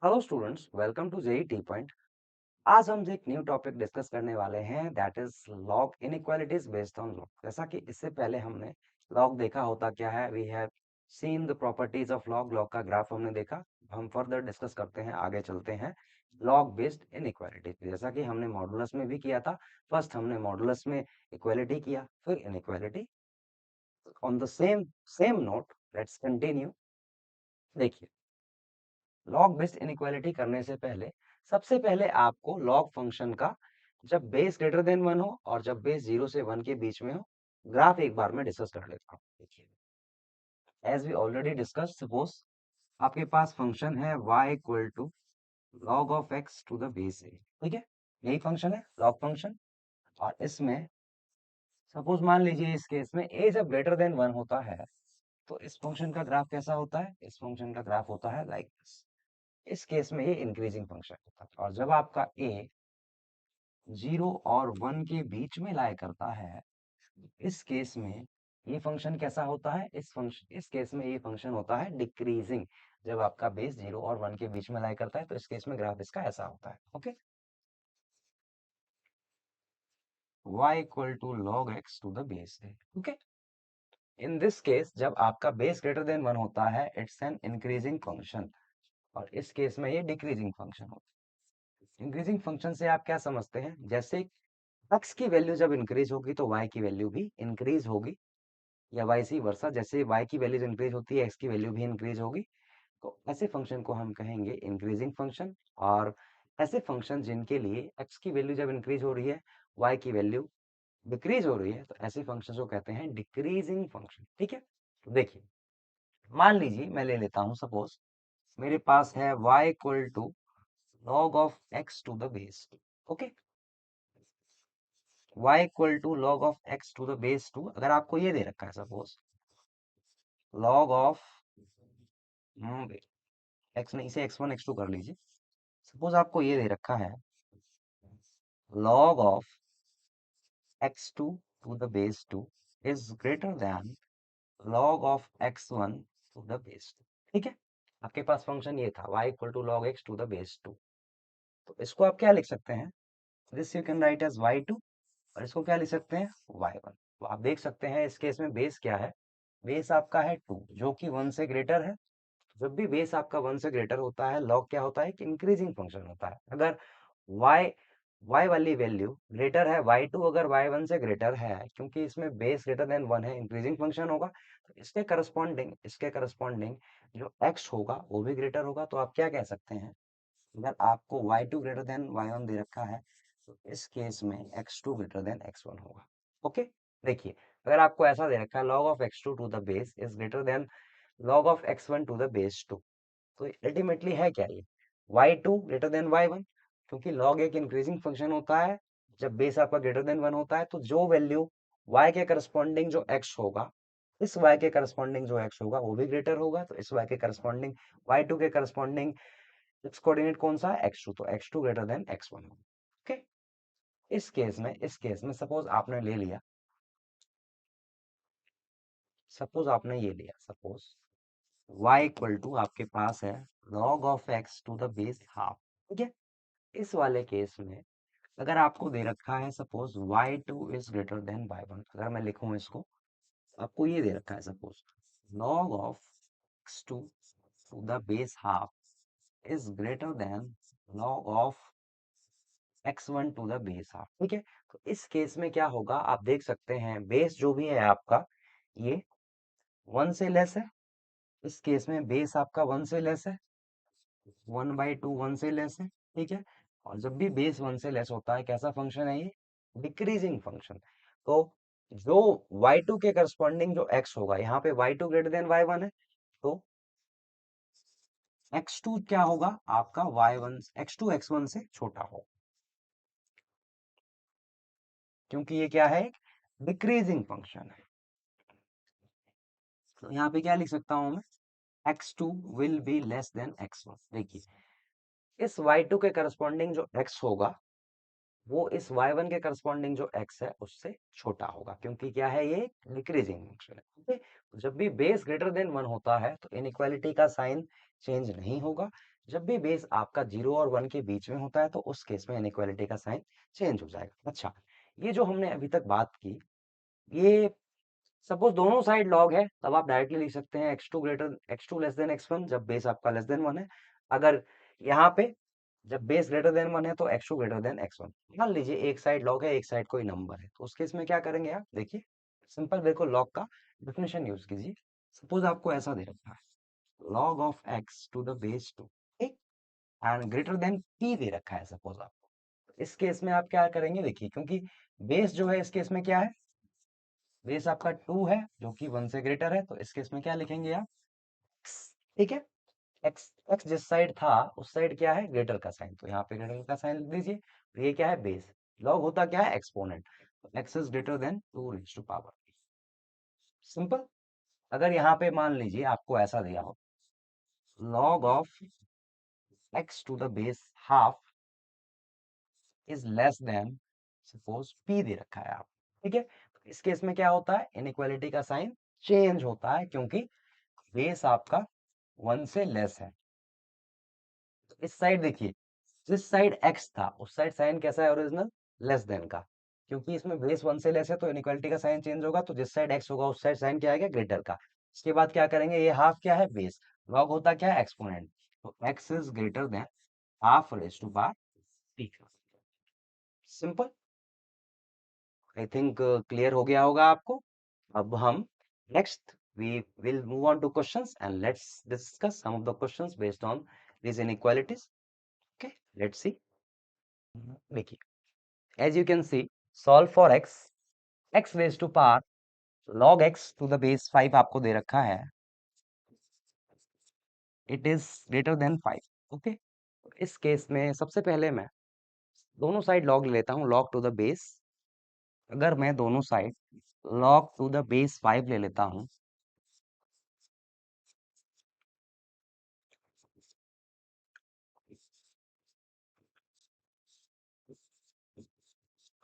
Hello students, welcome to J E T point. आज हम एक न्यू टॉपिक डिस्कस करने वाले हैं, that is log inequalities based on log. जैसा कि इससे पहले हमने लॉग देखा होता क्या है, we have seen the properties of log. Log का ग्राफ हमने देखा। हम फर्दर डिस्कस करते हैं, आगे चलते हैं लॉग बेस्ड इनइक्वालिटीज। जैसा कि हमने मॉडुलस में भी किया था। फर्स्ट हमने मॉडुलस में इक्वालिटी किया, फिर inequality. On the same note, let's continue. देखिए, लॉग बेस्ड इनइक्वालिटी करने से पहले सबसे पहले आपको लॉग फंक्शन का, जब बेस ग्रेटर देन 1 हो और जब बेस 0 से 1 के बीच में हो, ग्राफ एक बार में डिस्कस कर लेता हूँ। देखिए, as we already discuss, suppose आपके पास फंक्शन है y equal to log of x to the base a। ठीक है, यही फंक्शन है लॉग फंक्शन। और इसमें सपोज मान लीजिए इस केस में a जब ग्रेटर देन 1 होता है, तो इस फंक्शन का ग्राफ कैसा होता है? इस फंक्शन का ग्राफ होता है लाइक दिस। इस केस में ये इंक्रीजिंग फंक्शन होता है। और जब आपका a 0 और 1 के बीच में लाई करता है, इस केस में ये फंक्शन कैसा होता है? इस केस में ये फंक्शन होता है डिक्रीजिंग। जब आपका बेस 0 और 1 के बीच में लाई करता है, तो इस केस में ग्राफ इसका ऐसा होता है। Okay, y equal to log x to the base है। ओके, इन दिस केस जब आपका बेस ग्रेटर देन 1 होता है, इट्स एन इंक्रीजिंग फंक्शन। और इस केस में ये डिक्रीजिंग फंक्शन होता है। इंक्रीजिंग फंक्शन से आप क्या समझते हैं? जैसे x की वैल्यू जब इंक्रीज होगी तो y की वैल्यू भी इंक्रीज होगी, या वाइसी वर्सा। जैसे y की वैल्यूज इंक्रीज होती है, x की वैल्यू भी इंक्रीज होगी। तो ऐसे फंक्शन को हम कहेंगे इंक्रीजिंग फंक्शन। और ऐसे फंक्शन जिनके लिए x की वैल्यू जब इंक्रीज हो रही है, y की वैल्यू डिक्रीज हो रही है, तो ऐसे फंक्शन को कहते हैं डिक्रीजिंग फंक्शन। ठीक है, तो देखिए, मान लीजिए मैं ले लेता हूं, सपोज मेरे पास है y equal to log of x to the base. Okay, y equal to log of x to the base 2। अगर आपको ये दे रखा है, सपोज log ऑफ x, नहीं, इसे x1 x2 कर लीजिए। सपोज आपको ये दे रखा है log of x2 to the base 2 is greater than log of x1 to the base 2। ठीक है, आपके पास फंक्शन ये था y equal to log x to the base 2। तो इसको आप क्या लिख सकते हैं? This you can write as y2। और इसको क्या लिख सकते हैं? y1। तो आप देख सकते हैं इस केस में बेस क्या है? बेस आपका है 2, जो कि 1 से ग्रेटर है। जब भी बेस आपका 1 से ग्रेटर होता है, log क्या होता है? एक इंक्रीजिंग फंक्शन होता है। अगर y y वाली वैल्यू ग्रेटर है y2, अगर y1 से ग्रेटर है, क्योंकि इसमें बेस ग्रेटर देन 1 है, इंक्रीजिंग फंक्शन होगा, तो इसके करस्पॉन्डिंग जो x होगा वो भी ग्रेटर होगा। तो आप क्या कह सकते हैं? अगर आपको y2 ग्रेटर देन y1 दे रखा है, तो इस केस में x2 ग्रेटर देन x1 होगा। ओके, देखिए, अगर आपको ऐसा दे रखा है log of x2 to the base is greater than log of x1 to the base 2, तो अल्टीमेटली है क्या ये? y2 ग्रेटर देन y1, क्योंकि log एक इंक्रीजिंग फंक्शन होता है। जब बेस आपका ग्रेटर देन 1 होता है, तो जो वैल्यू y के करस्पॉन्डिंग जो x होगा, इस y के करस्पॉन्डिंग जो x होगा वो भी ग्रेटर होगा। तो इस y के करस्पॉन्डिंग, y2 के करस्पॉन्डिंग इट्स कोऑर्डिनेट कौन सा है? x2। तो x2 greater than x1। Okay, इस केस में सपोज आपने ये लिया, सपोज y इक्वल टू आपके पास है log of x to the base half. ठीक है, इस वाले केस में अगर आपको दे रखा है, suppose y2 is greater then y1, अगर मैं लिखूं इसको, आपको ये दे रखा है, suppose log of x2 to the base half is greater than log of x1 to the base half. ठीक है, तो इस केस में क्या होगा? आप देख सकते हैं बेस जो भी है आपका, ये 1 से लेस है। इस केस में बेस आपका 1 से लेस है, 1/2 1 से लेस है। ठीक है, और जब भी बेस 1 से लेस होता है, कैसा फंक्शन है ये? Decreasing function. तो जो y2 के करस्पॉन्डिंग जो x होगा, यहाँ पे y2 ग्रेटर देन y1 है, तो x2 क्या होगा आपका? y1, x2 x1 से छोटा होगा, क्योंकि ये क्या है? एक डिक्रीजिंग फंक्शन है। तो यहाँ पे क्या लिख सकता हूं मैं? x2 will be less than x1। देखिए, इस y2 के करस्पॉन्डिंग जो x होगा, वो इस y1 के करस्पॉन्डिंग जो x है उससे छोटा होगा, क्योंकि क्या है? ये डिक्रीजिंग फंक्शन है। ओके, तो जब भी बेस ग्रेटर देन 1 होता है, तो इनइक्वालिटी का साइन चेंज नहीं होगा। जब भी बेस आपका 0 और 1 के बीच में होता है तो उस केस में इनइक्वालिटी का साइन चेंज हो जाएगा। अच्छा, ये जो हमने अभी तक बात की, ये सपोज दोनों साइड लॉग है, तब आप डायरेक्टली लिख सकते हैं x2 लेस देन x1 जब बेस आपका लेस देन 1 है। अगर यहाँ पे जब बेस ग्रेटर देन 1 है तो x2 ग्रेटर देन x1। मान लीजिए एक साइड लॉग है, एक साइड कोई नंबर है, तो उस केस में क्या करेंगे आप? देखिए, सिंपल बिल्कुल लॉग का डेफिनेशन यूज कीजिए। सपोज आपको ऐसा दे रखा है, log of x to the base 2, ठीक, एंड ग्रेटर देन p दे रखा है सपोज आपको। इस केस में आप क्या करेंगे? देखिए, क्योंकि बेस जो है इस केस में क्या है, बेस आपका 2 है जो कि 1 से ग्रेटर है, तो इस केस में क्या लिखेंगे आप? x, ठीक है। एक्स एक्स जिस साइड था उस साइड क्या है? ग्रेटर का साइन, तो यहाँ पे ग्रेटर का साइन लिख दीजिए। तो ये क्या है? बेस। लॉग होता क्या है? एक्सपोनेंट। तो x is greater than 2 raise to power. Simple. अगर यहाँ पे मान लीजिए आपको ऐसा दिया हो, log of x to the base half is less than, suppose p दे रखा है आप, ठीक है। तो इस केस में क्या होता है? इनइक्वालिटी का साइन चेंज होता है क्योंकि बेस आपका 1 से लेस है। तो इस साइड देखिए, जिस साइड x था उस साइड साइन कैसा है? ओरिजिनल लेस देन का। क्योंकि इसमें बेस 1 से लेस है तो इनइक्वालिटी का साइन चेंज होगा, तो जिस साइड x होगा उस साइड साइन क्या आएगा? ग्रेटर का। इसके बाद क्या करेंगे? ये हाफ क्या है? बेस। लॉग होता क्या है? एक्सपोनेंट। तो x is greater than half raise to power t। सिंपल। आई थिंक क्लियर हो गया होगा आपको। अब हम next we will move on to questions and let's discuss some of the questions based on these inequalities. Okay, let's see. देखिए, as you can see, solve for x raised to power log x to the base 5 आपको दे रखा है, it is greater than 5. Okay, इस case में सबसे पहले मैं दोनों साइड log ले लेता हूँ, log to the base। अगर मैं दोनों side log to the base 5 ले लेता हूँ,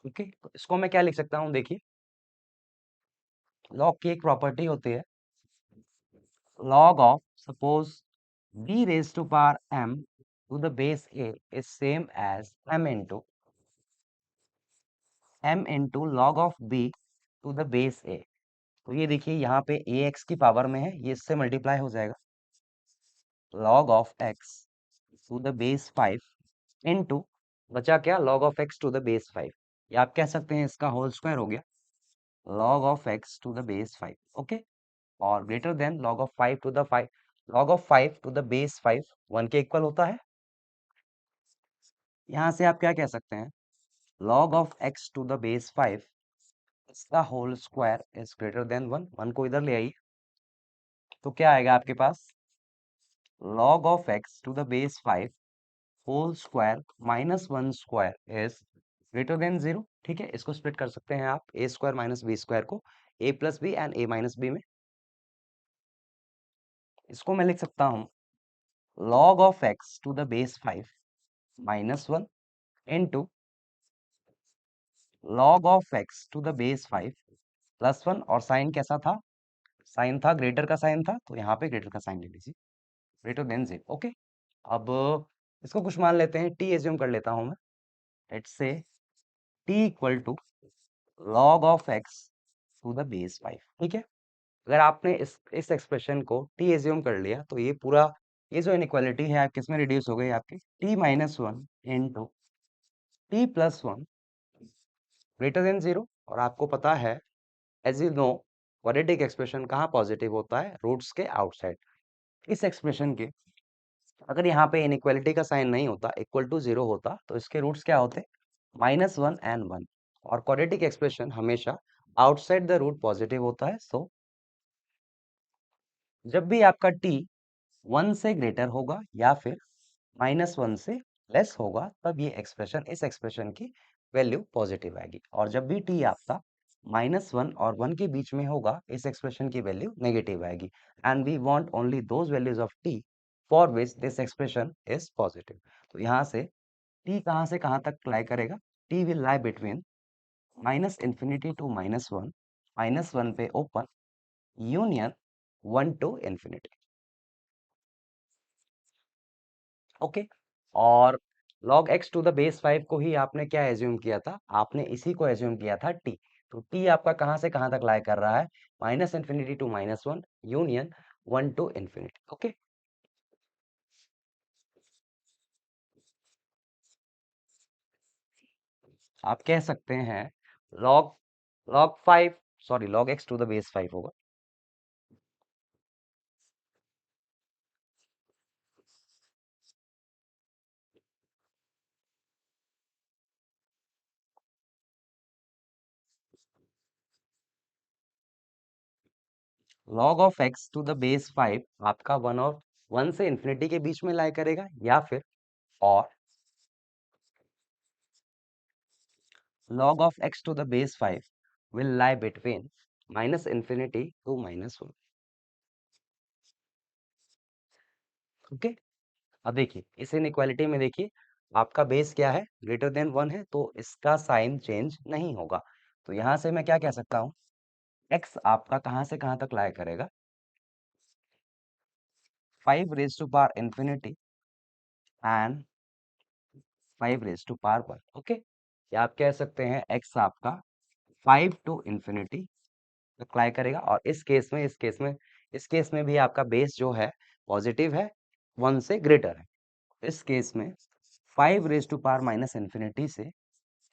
ओके, तो इसको मैं क्या लिख सकता हूँ? देखिए, log की एक प्रॉपर्टी होती है, log of suppose b raised to power m to the base a is same as m into log of b to the base a। तो ये देखिए, यहाँ पे a x की पावर में है, ये इससे मल्टीप्लाई हो जाएगा, log of x to the base 5 into बचा क्या? log of x to the base 5, या आप कह सकते हैं इसका होल स्क्वायर हो गया, log of x to the base 5। Okay, और greater than log of 5 to the 5, log of 5 to the base 5 1 के इक्वल होता है। यहाँ से आप क्या कह सकते हैं? log of x to the base 5 इसका whole square is greater than 1। 1 को इधर ले आइए, तो क्या आएगा आपके पास? log of x to the base 5 whole square minus 1 square is greater than 0। ठीक है, इसको स्प्लिट कर सकते हैं आप, a square minus b square को a plus b and a minus b में। इसको मैं लिख सकता हूँ log of x to the base 5 minus 1 into log of x to the base 5 plus 1, और साइन कैसा था? साइन था, ग्रेटर का साइन था, तो यहाँ पे ग्रेटर का साइन ले लीजिए, ग्रेटर देन 0। ओके, अब इसको कुछ मान लेते हैं, t एज्यूम कर लेता हूं मैं। Let's say t equal to log of x to the base 5। ठीक है, अगर आपने इस एक्सप्रेशन को t एज्यूम कर लिया तो ये पूरा, ये जो इनइक्वालिटी है आप किसमें रिड्यूस हो गई? आपकी t minus 1 into t plus 1 greater than 0। और आपको पता है, as you know, quadratic expression कहाँ पॉजिटिव होता है? रूट्स के आउटसाइड। इस एक्सप्रेशन के अगर यहाँ पे इनइक्वालिटी का साइन नहीं होता, इक्वल टू 0 होता, तो इसके रूट्स क्या होते? Minus 1 and 1। और क्वाड्रेटिक एक्सप्रेशन हमेशा आउटसाइड द रूट पॉजिटिव होता है। सो जब भी आपका t 1 से ग्रेटर होगा या फिर माइनस 1 से लेस होगा, तब ये एक्सप्रेशन, इस एक्सप्रेशन की वैल्यू पॉजिटिव आएगी। और जब भी t आपका माइनस 1 और 1 के बीच में होगा, इस एक्सप्रेशन की वैल्यू नेगेटिव आएगी। And we want only those values of t for which this expression is positive. तो यहाँ से t कहाँ से कहाँ तक लाई करेगा? t will lie between minus infinity to minus 1, minus 1 पे open, union 1 to infinity. Okay. और log x to the base 5 को ही आपने क्या एज्यूम किया था, आपने इसी को एज्यूम किया था t। तो t आपका कहां से कहां तक लाई कर रहा है, minus infinity to -1 union 1 to infinity. Okay, आप कह सकते हैं log log 5, sorry log x to the base 5 होगा। log of x to the base 5 आपका 1 से इन्फिनिटी के बीच में लाई करेगा, या फिर और log of x to the base 5 will lie between minus infinity to -1। Okay, अब देखिए इस इनइक्वालिटी में देखिए आपका बेस क्या है, ग्रेटर देन 1 है, तो इसका साइन चेंज नहीं होगा। तो यहां से मैं क्या कह सकता हूं, x आपका कहां से कहां तक लाया करेगा, 5 raise to power infinity and 5 raise to power 1। Okay, या आप कह सकते हैं x आपका 5 टू इंफिनिटी अप्लाई करेगा, और इस केस में भी आपका बेस जो है पॉजिटिव है, 1 से ग्रेटर है। इस केस में 5 raise to power minus infinity से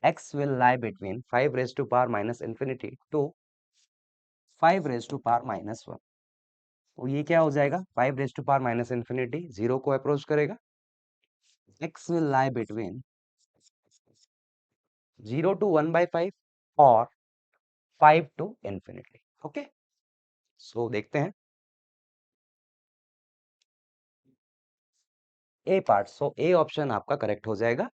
x will lie between 5 raise to power minus infinity to 5 raise to power -1। तो ये क्या हो जाएगा, 5 raise to power minus infinity 0 को अप्रोच करेगा, x will lie between 0 to 1/5 और 5 टू इंफिनिटी। ओके, सो देखते हैं A part. So A option आपका करेक्ट हो जाएगा,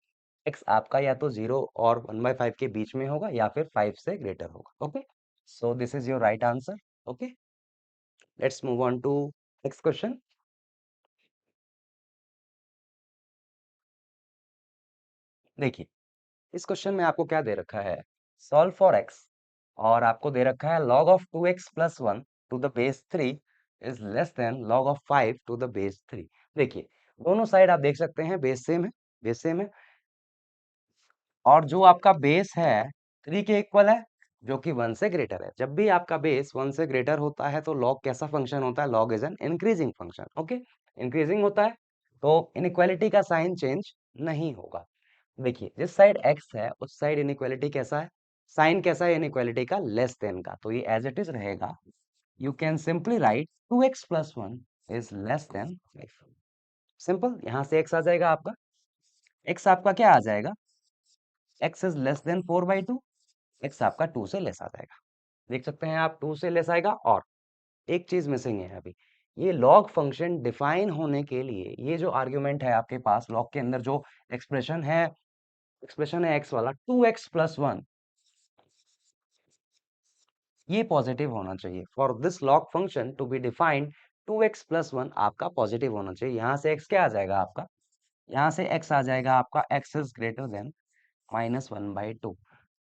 एक्स आपका या तो 0 और 1/5 के बीच में होगा, या फिर 5 से ग्रेटर होगा। Okay, so this is your right answer. Okay, let's move on to next question. देखिए इस क्वेश्चन में आपको क्या दे रखा है, सॉल्व फॉर एक्स, और आपको दे रखा है log of 2x plus 1 to the base 3 is less than log of 5 to the base 3। देखिए दोनों साइड आप देख सकते हैं बेस सेम है, बेस सेम है, और जो आपका बेस है 3 के इक्वल है, जो कि 1 से ग्रेटर है। जब भी आपका बेस 1 से ग्रेटर होता है तो log कैसा फंक्शन होता है, log is an increasing function. Okay, increasing होता है, तो इनइक्वालिटी का साइन चेंज नहीं होगा। देखिए जिस साइड x है उस साइड इनइक्वालिटी कैसा है, साइन कैसा है इनइक्वालिटी का, लेस देन का, तो ये एज इट इज रहेगा। You can simply write 2x plus 1 is less then 5। Simple, यहां से x आ जाएगा आपका, x आपका क्या आ जाएगा, x is less then 4/2, x आपका 2 से लेस आ जाएगा। देख सकते हैं आप 2 से लेस आएगा, और एक चीज मिसिंग है अभी, ये लॉग फंक्शन डिफाइन होने के लिए ये जो आर्ग्यूमेंट है आपके पास लॉग के अंदर, जो एक्सप्रेशन है, x वाला 2x प्लस 1, ये पॉजिटिव होना चाहिए। For this log function to be defined 2x plus 1 आपका पॉजिटिव होना चाहिए। यहाँ से x क्या आ जाएगा आपका, यहाँ से x आ जाएगा आपका x is greater then -1/2।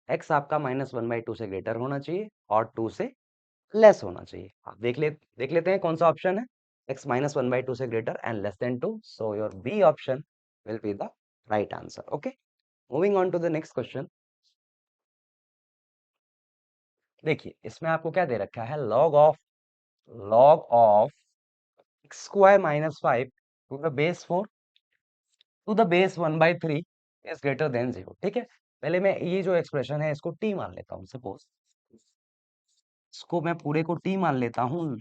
x आपका -1/2 से ग्रेटर होना चाहिए और 2 से लेस होना चाहिए। आप देख लेते हैं कौन सा ऑप्शन है, x -1/2 से ग्रेटर and less than 2। So your B option will be the right answer. Okay, moving on to the next question. देखिए इसमें आपको क्या दे रखा है, log of x square minus 5 to the base 4 to the base 1/3 is greater than 0। ठीक है, पहले मैं ये जो एक्सप्रेशन है इसको t मान लेता हूँ, सपोज इसको मैं पूरे को t मान लेता हूँ,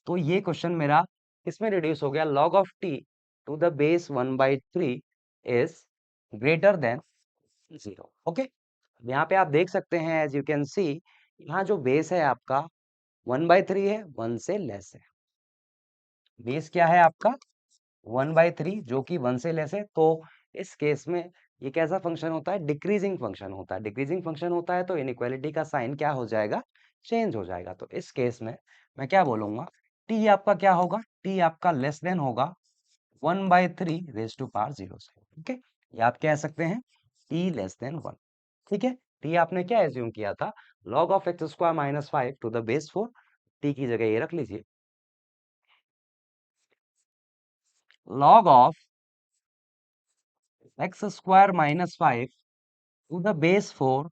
तो ये क्वेश्चन मेरा इसमें रिड्यूस हो गया, log of t to the base 1/3 is greater than 0। Okay, यहाँ पे आप देख सकते हैं, एज यू कैन सी, यहाँ जो बेस है आपका 1/3 है, 1 से लेस है। बेस क्या है आपका 1/3, जो कि 1 से लेस है, तो इस केस में ये कैसा फंक्शन होता है, डिक्रीजिंग फंक्शन होता है। डिक्रीजिंग फंक्शन होता है तो इनइक्वालिटी का साइन क्या हो जाएगा, चेंज हो जाएगा। तो इस केस में मैं क्या बोलूंगा, टी आपका क्या होगा, टी आपका लेस देन होगा 1/3 रेज टू पावर 0 से। ठीक है, ये आप कह सकते हैं टी लेस देन 1। ठीक है, टी आपने क्या एज्यूम किया था, log of x square -5 to the base 4, t की जगह ये रख लीजिए, log of x square minus 5 to the base 4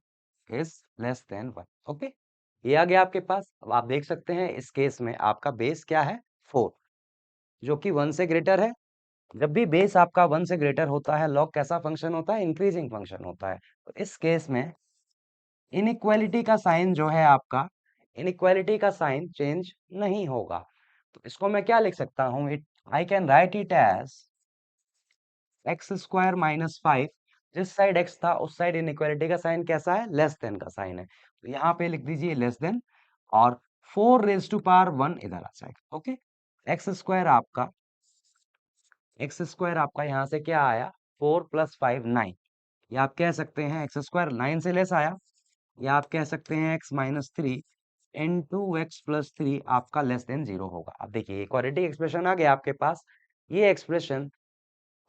is less than 1। Okay, ये आ गया आपके पास। अब आप देख सकते हैं इस केस में आपका बेस क्या है, 4, जो कि 1 से ग्रेटर है। जब भी बेस आपका 1 से ग्रेटर होता है, लॉग कैसा फंक्शन होता है, इंक्रीजिंग फंक्शन होता है। तो इस केस में इनइक्वालिटी का साइन जो है आपका, इनइक्वालिटी का साइन चेंज नहीं होगा। तो इसको मैं क्या लिख सकता हूं, it I can write it as x square minus 5। जिस साइड एक्स था उस साइड इनइक्वालिटी का साइन कैसा है, लेस देन का साइन है। तो यहाँ पे लिख दीजिए लेस देन, और 4 रेज टू पावर 1 इधर आ जाएगा। ओके, एक्स स्क्वायर आपका, एक्स स्क्वायर आपका यहाँ से क्या आया, 4 प्लस 5 9। या आप कह सकते हैं एक्स स्क्वायर 9 से लेस आया, या आप कह सकते हैं x minus 3 into x plus 3 आपका लेस देन 0 होगा। अब देखिए क्वाड्रेटिक एक्सप्रेशन आ गया आपके पास। ये एक्सप्रेशन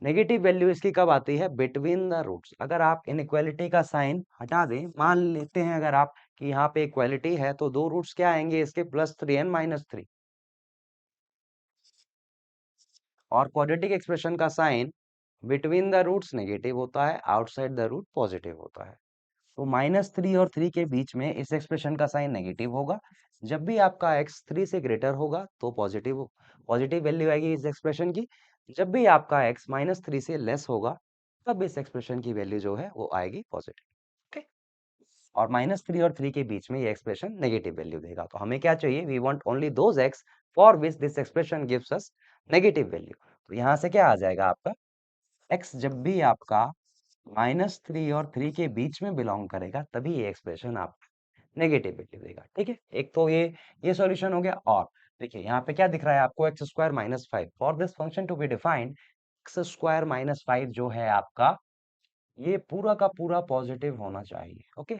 नेगेटिव वैल्यू इसकी कब आती है, बिटवीन द रूट्स। अगर आप इनइक्वालिटी का साइन हटा दें, मान लेते हैं अगर आप कि यहाँ पे इक्वालिटी है, तो दो रूट्स क्या आएंगे इसके, +3 एंड -3। और क्वाड्रेटिक एक्सप्रेशन का sign between the roots negative होता है, आउटसाइड द रूट पॉजिटिव होता है। तो -3 और 3 के बीच में इस एक्सप्रेशन का साइन नेगेटिव होगा। जब भी आपका x 3 से ग्रेटर होगा तो पॉजिटिव पॉजिटिव वैल्यू आएगी इस एक्सप्रेशन की। जब भी आपका x -3 से लेस होगा तब इस एक्सप्रेशन की वैल्यू जो है वो आएगी पॉजिटिव। ओके, और -3 और 3 के बीच में ये एक्सप्रेशन नेगेटिव वैल्यू देगा। तो हमें क्या चाहिए, we want only those x for which this expression gives us negative value. तो यहाँ से क्या आ जाएगा आपका, x जब भी आपका -3 और 3 के बीच में बिलोंग करेगा तभी ये एक्सप्रेशन आप नेगेटिव वैल्यू देगा। ठीक है, एक तो ये सॉल्यूशन हो गया। और देखिए यहाँ पे क्या दिख रहा है आपको, x square minus 5 for this function to be defined, x square minus 5 जो है आपका, ये पूरा का पूरा पॉजिटिव होना चाहिए। ओके,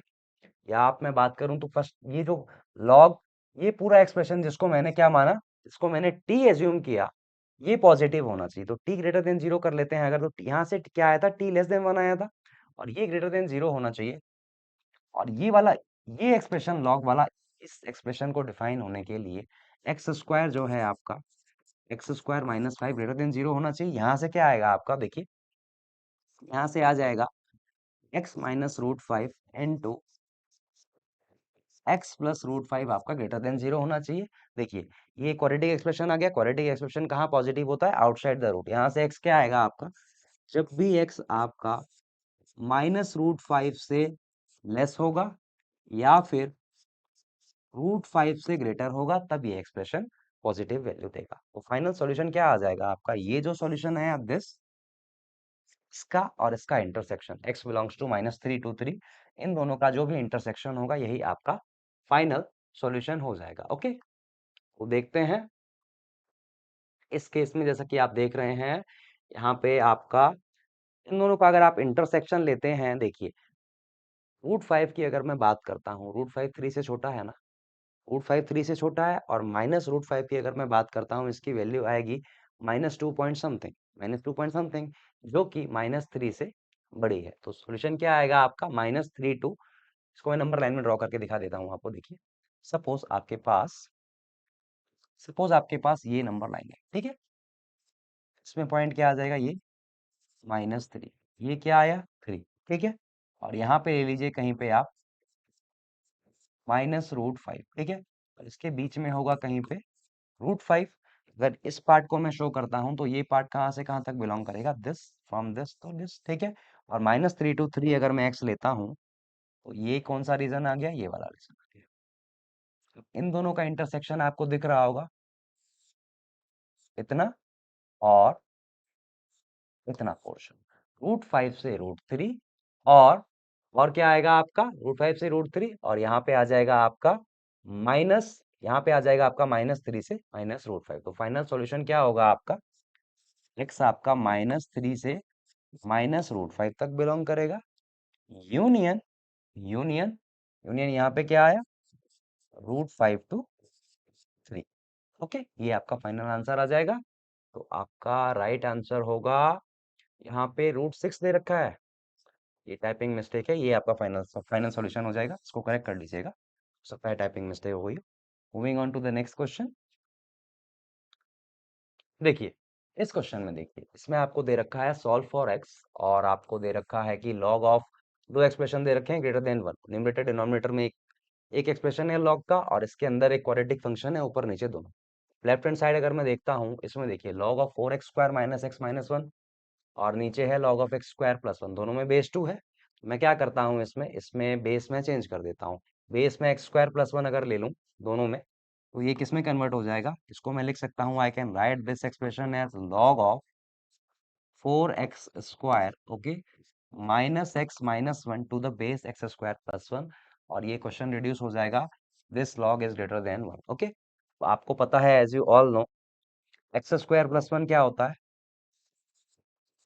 या आप मैं बात करूं तो फर्स्ट ये जो लॉग, ये पूरा एक्सप्रेशन जिसको मैंने क्या माना, इसको मैंने टी एज्यूम किया, ये पॉजिटिव होना चाहिए। तो टी ग्रेटर देन 0 कर लेते हैं अगर, तो यहाँ से क्या आया था, टी लेस देन 1 आया था, और ये ग्रेटर देन 0 होना चाहिए। और ये वाला, ये एक्सप्रेशन लॉग वाला, इस एक्सप्रेशन को डिफाइन होने के लिए एक्स स्क्वायर जो है आपका, एक्स स्क्वायर -5 ग्रेटर देन 0 होना चाहिए। यहाँ से क्या आएगा आपका, देखिए यहाँ से आ जाएगा x minus root 5 into x plus root 5 आपका ग्रेटर देन 0 होना चाहिए। देखिए ये क्वाड्रेटिक एक्सप्रेशन आ गया। क्वाड्रेटिक एक्सप्रेशन कहाँ पॉजिटिव होता है, आउटसाइड द रूट। यहाँ से एक्स क्या आएगा आपका, जब भी एक्स आपका -√5 से लेस होगा या फिर √5 से ग्रेटर होगा तब ये एक्सप्रेशन पॉजिटिव वैल्यू देगा। तो फाइनल सॉल्यूशन क्या आ जाएगा आपका, ये जो सॉल्यूशन है दिस, इसका और इसका intersection, x belongs to -3 to 3, इन दोनों का जो भी इंटरसेक्शन होगा यही आपका फाइनल सॉल्यूशन हो जाएगा। ओके, तो देखते हैं इस केस में, जैसा कि आप देख रहे हैं यहाँ पे आपका, इन दोनों का अगर आप इंटरसेक्शन लेते हैं, देखिए √5 की अगर मैं बात करता हूँ, √5 3 से छोटा है ना, √5 3 से छोटा है, और -√5 की अगर मैं बात करता हूँ, इसकी वैल्यू आएगी -2 पॉइंट समथिंग, -2 पॉइंट समथिंग, जो कि -3 से बड़ी है। तो सॉल्यूशन क्या आएगा आपका, -3 टू, इसको मैं नंबर लाइन में ड्रॉ करके दिखा देता हूँ आपको। देखिए सपोज आपके पास, सपोज आपके पास ये नंबर लाइन है, ठीक है, इसमें पॉइंट क्या आ जाएगा, ये -3, ये क्या आया 3, ठीक है, और यहाँ पे ले लीजिए कहीं पे आप -√5, ठीक है, और इसके बीच में होगा कहीं पे √5। अगर इस पार्ट को मैं शो करता हूं तो ये पार्ट कहाँ से कहाँ तक बिलोंग करेगा, दिस फ्रॉम दिस तो दिस, ठीक है, और -3 to 3 अगर मैं एक्स लेता हूं तो ये कौन सा रीजन आ गया, ये वाला रीजन आ गया। तो इन दोनों का इंटरसेक्शन आपको दिख रहा होगा, इतना और इतना पोर्शन, √5 से √3, और क्या आएगा आपका, √5 से √3, और यहाँ पे आ जाएगा आपका माइनस, यहाँ पे आ जाएगा आपका -3 से -√5। तो फाइनल सॉल्यूशन क्या होगा आपका, एक्स आपका -3 से -√5 तक बिलोंग करेगा, यूनियन, यूनियन, यूनियन यहाँ पे क्या आया, √5 to 3। ओके, ये आपका फाइनल आंसर आ जाएगा। तो आपका राइट आंसर होगा, यहाँ पे √6 दे रखा है, ये टाइपिंग मिस्टेक है, ये आपका फाइनल फाइनल सॉल्यूशन हो जाएगा, इसको करेक्ट कर लीजिएगा, हो सकता है टाइपिंग मिस्टेक हो गई। Moving on to the next question. देखिए इस क्वेश्चन में देखिए, इसमें आपको दे रखा है सॉल्व फॉर एक्स, और आपको दे रखा है कि लॉग ऑफ, दो एक्सप्रेशन दे रखे हैं greater than one, numerator denominator में एक एक्सप्रेशन है लॉग का, और इसके अंदर एक क्वाड्रेटिक फंक्शन है ऊपर नीचे दोनों। लेफ्ट हैंड साइड अगर मैं देखता हूँ, इसमें देखिए log of 4x² minus x minus one, और नीचे है log of x² plus one, दोनों में बेस 2 है। मैं क्या करता हूँ, इसमें बेस में चेंज कर देता हूँ। बेस में x² प्लस वन अगर ले लूँ दोनों में, तो ये किस में कन्वर्ट हो जाएगा, इसको मैं लिख सकता हूँ, I can write this expression as log of 4x² okay minus x minus one to the base x² plus one, और ये क्वेश्चन रिड्यूस हो जाएगा, this log is greater than one. Okay, तो आपको पता है, as you all know, x² plus one क्या होता है,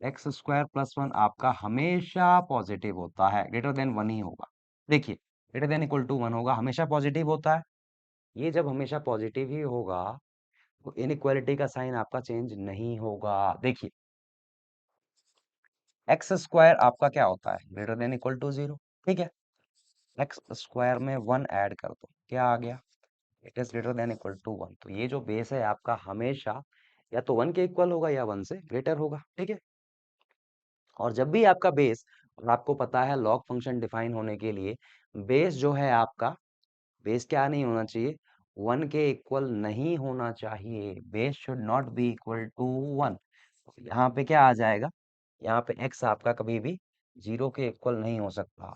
x² प्लस वन आपका हमेशा पॉजिटिव होता है, ग्रेटर देन वन ही होगा। देखिए, greater than equal to one होगा, हमेशा पॉजिटिव होता है। ये जब हमेशा पॉजिटिव ही होगा, तो इनइक्वालिटी का साइन आपका चेंज नहीं होगा। देखिए, x² आपका क्या होता है, greater than equal to zero, ठीक है। x² में वन ऐड कर दो, क्या आ गया, it is greater than equal to one. तो ये जो बेस है आपका हमेशा या तो वन के इक्वल होगा या वन से ग्रेटर होगा, ठीक है। और जब भी आपका बेस, और आपको पता है लॉग फंक्शन डिफाइन होने के लिए बेस जो है आपका, बेस क्या नहीं होना चाहिए, वन के इक्वल नहीं होना चाहिए, base should not be equal to one. यहाँ पे क्या आ जाएगा, यहाँ पे x आपका कभी भी जीरो के इक्वल नहीं हो सकता,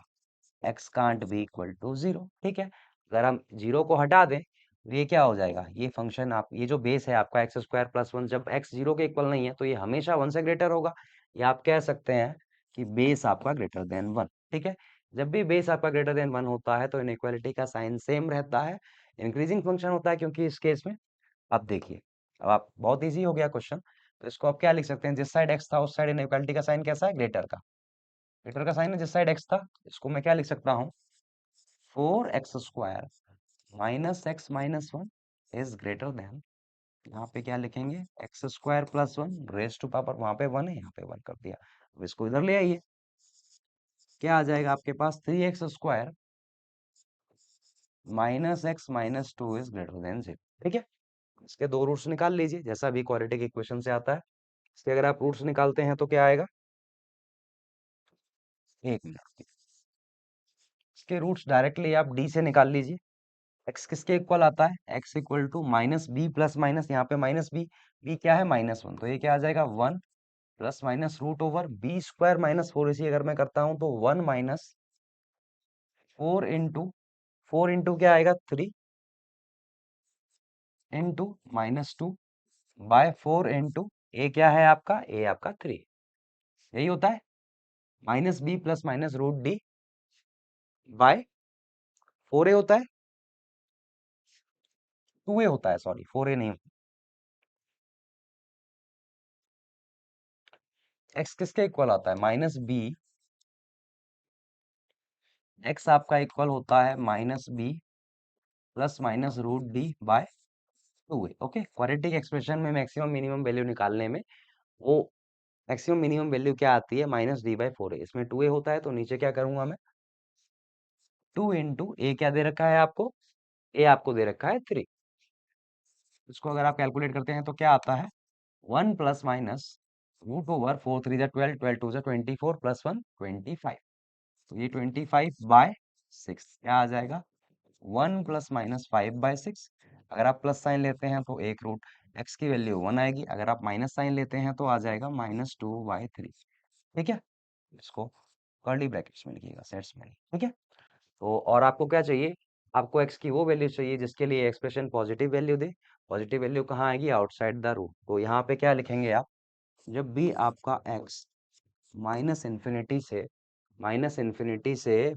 x can't be equal to zero, ठीक है। अगर हम जीरो को हटा दें, तो ये क्या हो जाएगा, ये फंक्शन आप, ये जो बेस है आपका x² प्लस वन, जब x जीरो के इक्वल नहीं है तो ये हमेशा वन से ग्रेटर होगा। या आप कह सकते हैं कि बेस आपका ग्रेटर देन वन, ठीक है। जब भी बेस आपका ग्रेटर देन वन होता है तो इनइक्वालिटी का साइन सेम रहता है, इंक्रीजिंग फंक्शन होता है, क्योंकि इस केस में अब देखिए, अब आप, बहुत इजी हो गया क्वेश्चन, तो इसको आप क्या लिख सकते हैं, जिस साइड x था उस साइड इनइक्वालिटी का साइन कैसा है, ग्रेटर का, ग्रेटर का साइन है जिस साइड x था। इसको मैं क्या लिख सकता हूँ, 4x² minus x minus one is greater than, यहाँ पे क्या लिखेंगे, x² plus one raise to power, वहां पे वन है, यहाँ पे वन कर दिया। अब इसको इधर ले आइए, क्या आ जाएगा आपके पास, 3x² minus x minus two is greater than zero, ठीक है। इसके दो रूट्स निकाल लीजिए, जैसा भी क्वाड्रेटिक इक्वेशन से आता है। इसके अगर आप रूट्स निकालते हैं तो क्या आएगा, एक मिनट, इसके रूट्स डायरेक्टली आप डी से निकाल लीजिए। x किसके इक्वल आता है, x equal to minus B plus minus, यहाँ पे माइनस बी, बी क्या है माइनस वन, तो ये क्या आ जाएगा, one plus minus root over b² minus four, इसी अगर मैं करता हूं तो वन माइनस फोर इंटू क्या आएगा, three into minus two by four into, A क्या है आपका, ए आपका थ्री, यही होता है, minus B plus minus root D by four A होता है, टू ए होता है, सॉरी फोर ए नहीं, एक्स किसके इक्वल आता है, माइनस बी, एक्स आपका इक्वल होता है minus B plus minus root D by two a, okay. Quadratic expression में मैक्सिमम मिनिमम वैल्यू निकालने में, वो मैक्सिमम मिनिमम वैल्यू क्या आती है, minus D by four a, इसमें टू ए होता है, तो नीचे क्या करूंगा मैं, टू इंटू ए क्या दे रखा है आपको, ए आपको दे रखा है थ्री, इसको अगर आप कैलकुलेट करते हैं तो क्या आता है, one plus minus root over four three जा ट्वेल्व, ट्वेल्व टू जा ट्वेंटी फोर प्लस वन 25, तो ये 25/6 क्या आ जाएगा, one plus minus five by six. अगर आप प्लस साइन लेते हैं तो एक रूट एक्स की वैल्यू वन आएगी, अगर आप माइनस साइन लेते हैं तो आ जाएगा -2/3, ठीक है। इसको कर्ली ब्रैकेट्स में लिखिएगा, सेट्स में नहीं, ठीक है। तो और आपको क्या चाहिए, आपको एक्स की वो वैल्यू चाहिए जिसके लिए एक्सप्रेशन पॉजिटिव वैल्यू दे। पॉजिटिव वैल्यू कहाँ आएगी, आउटसाइड द रूट, तो यहाँ पे क्या लिखेंगे आप, जब भी आपका एक्स माइनस इन्फिनिटी से -2/3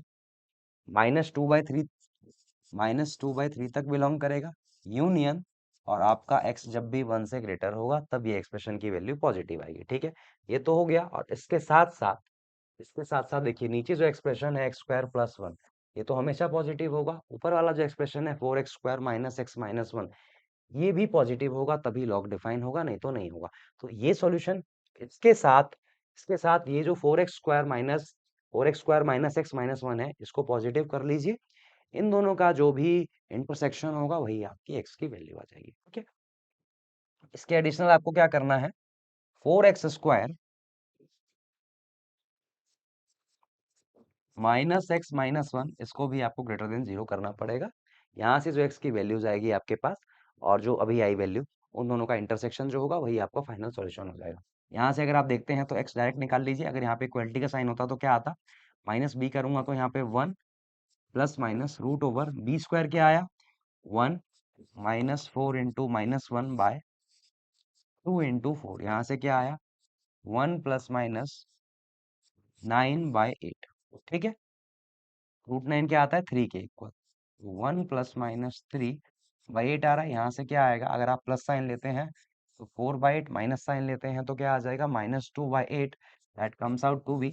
-2/3 तक बिलोंग करेगा, यूनियन, और आपका x जब भी वन से ग्रेटर होगा तब ये एक्सप्रेशन की वैल्यू पॉजिटिव आएगी, ठीक है। ये तो हो गया, और इसके साथ साथ देखिए, नीचे जो एक्सप्रेशन है x² प्लस वन, ये तो हमेशा पॉजिटिव होगा। ऊपर वाला जो एक्सप्रेशन है 4x² minus x minus one, ये भी पॉजिटिव होगा, तभी लॉग डिफाइन होगा, नहीं तो नहीं होगा। तो ये सॉल्यूशन, इसके साथ इसके साथ ये जो 4x² minus x minus one है, इसको पॉजिटिव कर लीजिए। इन दोनों का जो भी इंटरसेक्शन होगा वही आपकी एक्स की वैल्यू आ जाएगी, ठीक है। इसके एडिशनल आपको क्या करना है, 4x² -x - 1, इसको भी आपको ग्रेटर देन 0 करना पड़ेगा। यहाँ से जो x की वैल्यूज आएगी आपके पास और जो अभी आई वैल्यू, उन दोनों का इंटरसेक्शन जो होगा वही आपका फाइनल सॉल्यूशन हो जाएगा। यहाँ से अगर आप देखते हैं तो x डायरेक्ट निकाल लीजिए। अगर यहाँ पे इक्वलिटी का साइन होता तो क्या आता, माइनस बी करूंगा तो यहाँ पे 1 plus minus root over b square क्या आया, 1 -4 × -1 / 2 × 4। यहाँ से क्या आया, 1 प्लस माइनस 9/8। ठीक है, √9 क्या आता है, 3 के इक्वल। 1 प्लस माइनस 3/8 आ रहा है। यहाँ से क्या आएगा, अगर आप प्लस साइन लेते हैं तो 4/8, माइनस साइन लेते हैं तो क्या आ जाएगा, -2/8। That comes out to be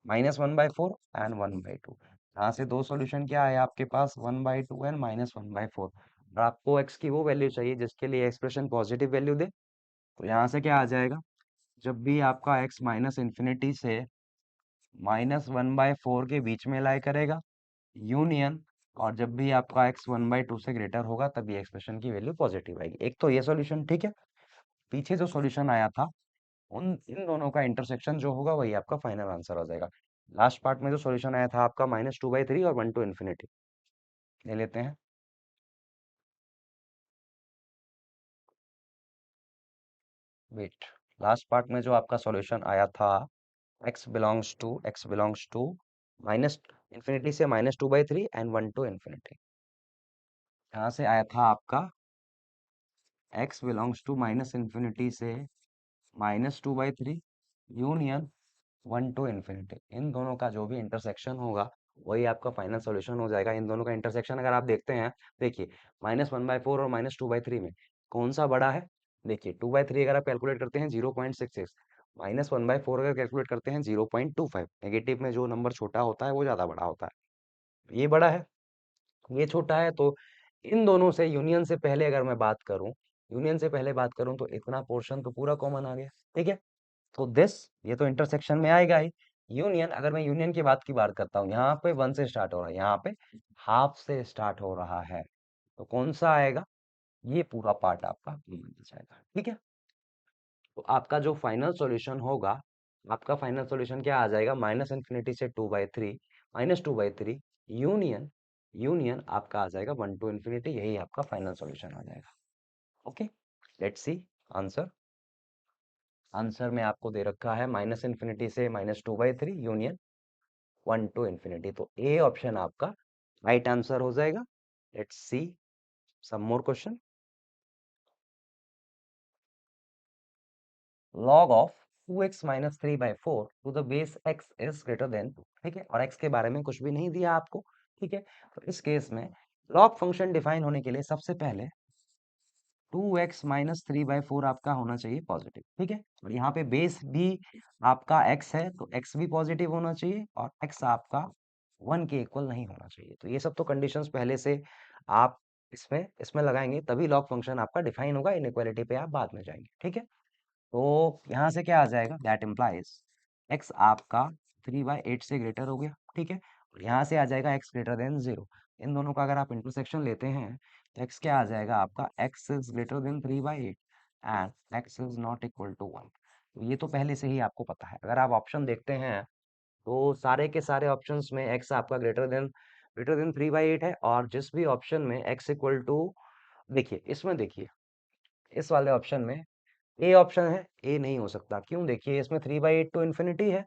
-1/4 and 1/2। यहाँ से दो सॉल्यूशन क्या है आपके पास, 1/2 एंड -1/4। और आपको x की वो वैल्यू चाहिए जिसके लिए एक्सप्रेशन पॉजिटिव वैल्यू दे। तो यहाँ से क्या आ जाएगा, जब भी आपका x माइनस इन्फिनिटी से -1/4 के बीच में लाई करेगा, यूनियन, और जब भी आपका x 1/2 से ग्रेटर होगा तभी एक्सप्रेशन की वैल्यू पॉजिटिव आएगी। एक तो ये सॉल्यूशन ठीक है। पीछे जो सॉल्यूशन आया था, उन इन दोनों का इंटरसेक्शन जो होगा वही आपका फाइनल आंसर हो जाएगा। लास्ट पार्ट में जो सॉल्यूशन आया था आपका -2/3 और 1 to इन्फिनिटी, ले लेते हैं। वेट, लास्ट पार्ट में जो आपका सॉल्यूशन आया था, x belongs to minus infinity से -2/3 एंड 1 to इन्फिनिटी। यहाँ से आया था आपका x belongs to minus infinity से -2/3 यूनियन 1 to इन्फिनिटी। इन दोनों का जो भी इंटरसेक्शन होगा वही आपका फाइनल सॉल्यूशन हो जाएगा। इन दोनों का इंटरसेक्शन अगर आप देखते हैं, देखिए -1/4 और -2/3 में कौन सा बड़ा है। देखिए 2/3 अगर आप कैलकुलेट करते हैं 0.66, -1/4 अगर कैलकुलेट करते हैं 0.25। नेगेटिव में जो नंबर छोटा होता है वो ज्यादा बड़ा होता है। ये बड़ा है, ये छोटा है। तो इन दोनों से यूनियन से पहले अगर मैं बात करूं, यूनियन से पहले बात करूं तो इतना पोर्शन तो पूरा कॉमन आ गया। ठीक है, तो दिस, ये तो इंटरसेक्शन में आएगा ही। यूनियन, अगर मैं यूनियन की बात करता हूँ, यहाँ पे 1 से स्टार्ट हो रहा है, यहाँ पे हाफ से स्टार्ट हो रहा है, तो कौन सा आएगा, ये पूरा पार्ट आपका बन जाएगा। ठीक है, तो आपका जो फाइनल सॉल्यूशन होगा, आपका फाइनल सॉल्यूशन क्या आ जाएगा, माइनस इन्फिनिटी से 2/3 -2/3 यूनियन, यूनियन आपका आ जाएगा 1 to इन्फिनिटी। यही आपका फाइनल सॉल्यूशन आ जाएगा। Okay, let's see answer. Answer में आपको दे रखा है माइनस इन्फिनिटी से -2/3 यूनियन 1 to इन्फिनिटी। तो ए ऑप्शन आपका राइट आंसर हो जाएगा। Let's see some more question. log of 2x - 3/4 to the base x is greater than 2। ठीक है, और x के बारे में कुछ भी नहीं दिया आपको। ठीक है, तो इस केस में log फंक्शन डिफाइन होने के लिए सबसे पहले 2x - 3/4 आपका होना चाहिए पॉजिटिव। ठीक है, और यहाँ पे बेस भी आपका x है तो x भी पॉजिटिव होना चाहिए और x आपका 1 के इक्वल नहीं होना चाहिए। तो ये सब तो कंडीशंस पहले से आप इसमें इसमें लगाएंगे तभी लॉग फंक्शन आपका डिफाइन होगा। इनइक्वालिटी पे आप बाद में जाएंगे। ठीक है, तो यहाँ से क्या आ जाएगा, दैट इम्प्लाइज x आपका 3/8 से ग्रेटर हो गया। ठीक है, और यहाँ से आ जाएगा x ग्रेटर देन 0। इन दोनों का अगर आप इंटरसेक्शन लेते हैं तो x क्या आ जाएगा आपका, x is greater than 3/8 and x is not equal to 1। तो ये तो पहले से ही आपको पता है। अगर आप ऑप्शन देखते हैं तो सारे के सारे ऑप्शंस में x आपका ग्रेटर देन 3/8 है, और जिस भी ऑप्शन में x इक्वल टू, देखिए इसमें, देखिए इस वाले ऑप्शन में ए ऑप्शन है, ए नहीं हो सकता। क्यों, देखिए इसमें 3/8 टू इन्फिनिटी है,